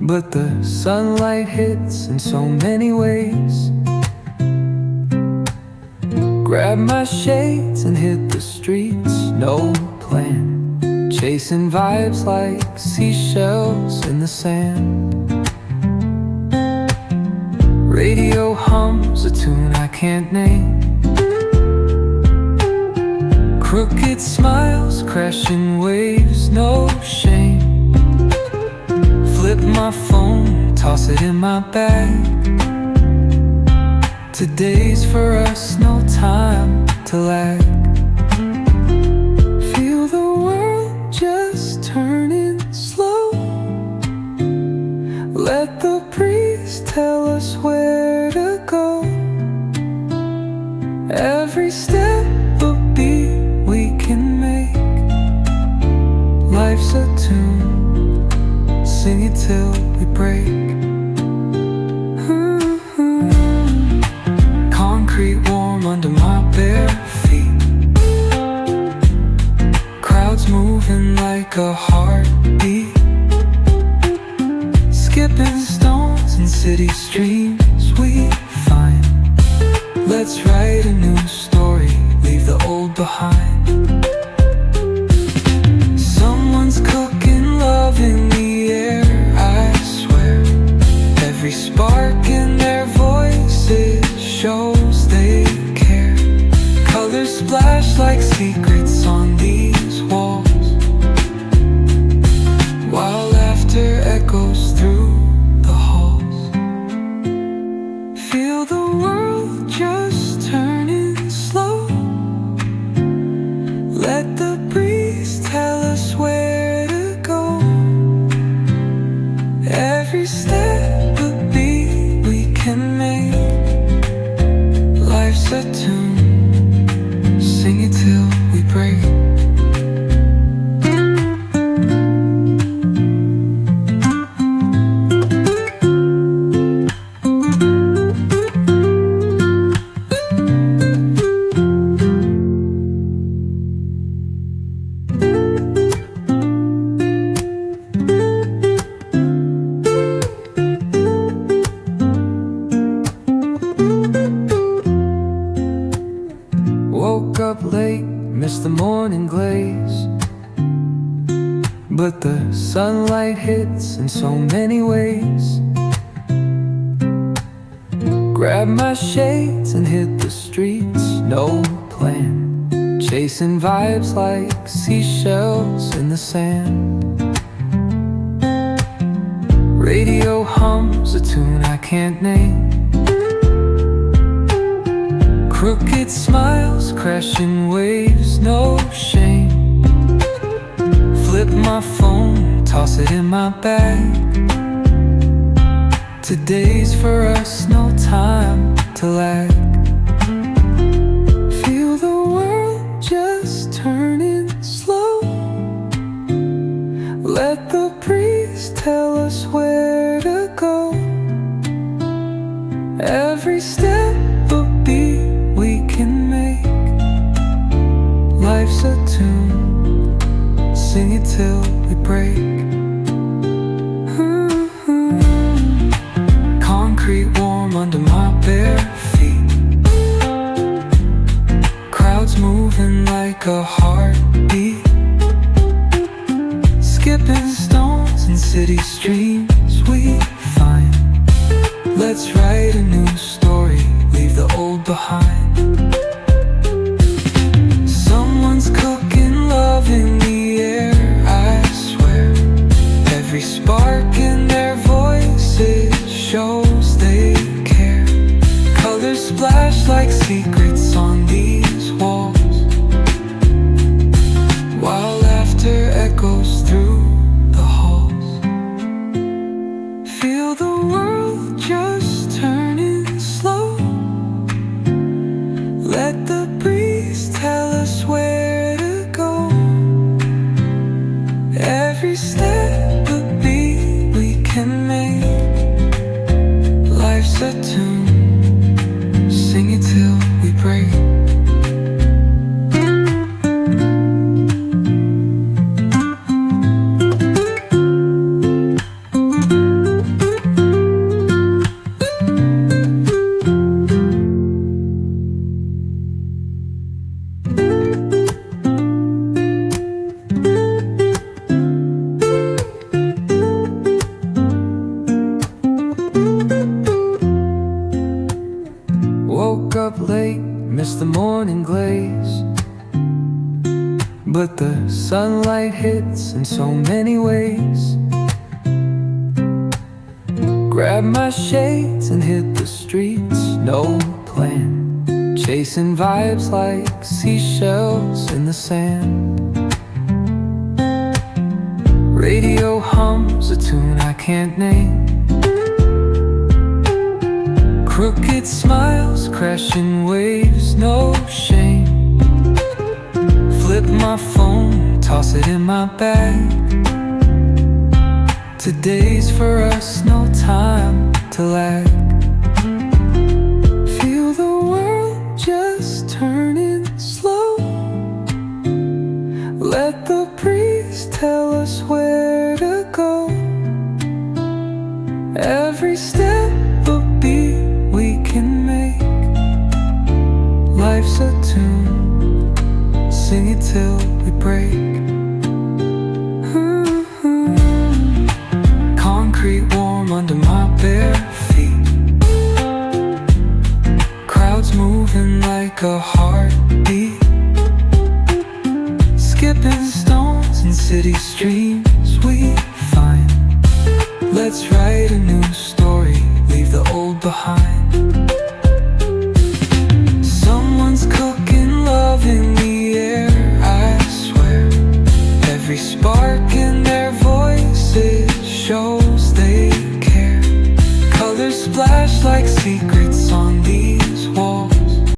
but the sunlight hits in so many ways. Grab my shades and hit the streets, no plan, chasing vibes like seashells in the sand. Radio hums a tune I can't name. Crooked smiles, crashing waves, no shame. Flip my phone, toss it in my bag. Today's for us, no time to lag. Feel the world just turning slow. Let the breeze tell us where to go. Every step a beat we can make. Life's a tune, sing it till we break. Concrete warm under my bare feet. Crowds moving like a heartbeat. Skipping stones in city streams we find. Let's write a new story, leave the old behind. Someone's cooking love in the air, I swear. Every spark in their voices shows they care. Colors splash like secrets on these walls, while laughter echoes through the halls. Feel the world just turning slow. Let the breeze tell us where to go. Every step a beat we can make. Life's a tune, sing it till we break. Woke up late, missed the morning glaze, but the sunlight hits in so many ways. Grab my shades and hit the streets, no plan, chasing vibes like seashells in the sand. Radio hums a tune I can't name. Crooked smiles, crashing waves, no shame. Flip my phone, toss it in my bag. Today's for us, no time to lag. Feel the world just turning slow. Let the breeze tell us where to go. Every step a beat we can make. Life's a tune, sing it till we break. Concrete warm under my bare feet. Crowds moving like a heartbeat. Skipping stones in city streams we find. Let's write a new story, leave the old behind. Someone's cooking love in the air, I swear. Every spark in their voices shows they care. Colors splash like secrets on these walls, while laughter echoes through the halls. Feel the world just turning slow. Let the breeze tell us where to go. Every step a beat we can make. Life's a tune, sing it till we break. in so many ways. Grab my shades and hit the streets, no plan, chasing vibes like seashells in the sand. Radio hums a tune I can't name. Crooked smiles, crashing waves, no shame. Flip my phone, toss it in my bag. Today's for us, no time to lag. Feel the world just turning slow. Let the breeze tell us where to go. Every step a beat we can make. Life's a tune, sing it till we break. Concrete warm under my bare feet. Crowds moving like a heartbeat. Skipping stones in city streams we find. Let's write a new story, leave the old behind. Someone's cooking love in the air, I swear. Every spark in their voices shows they care. Colors splash like secrets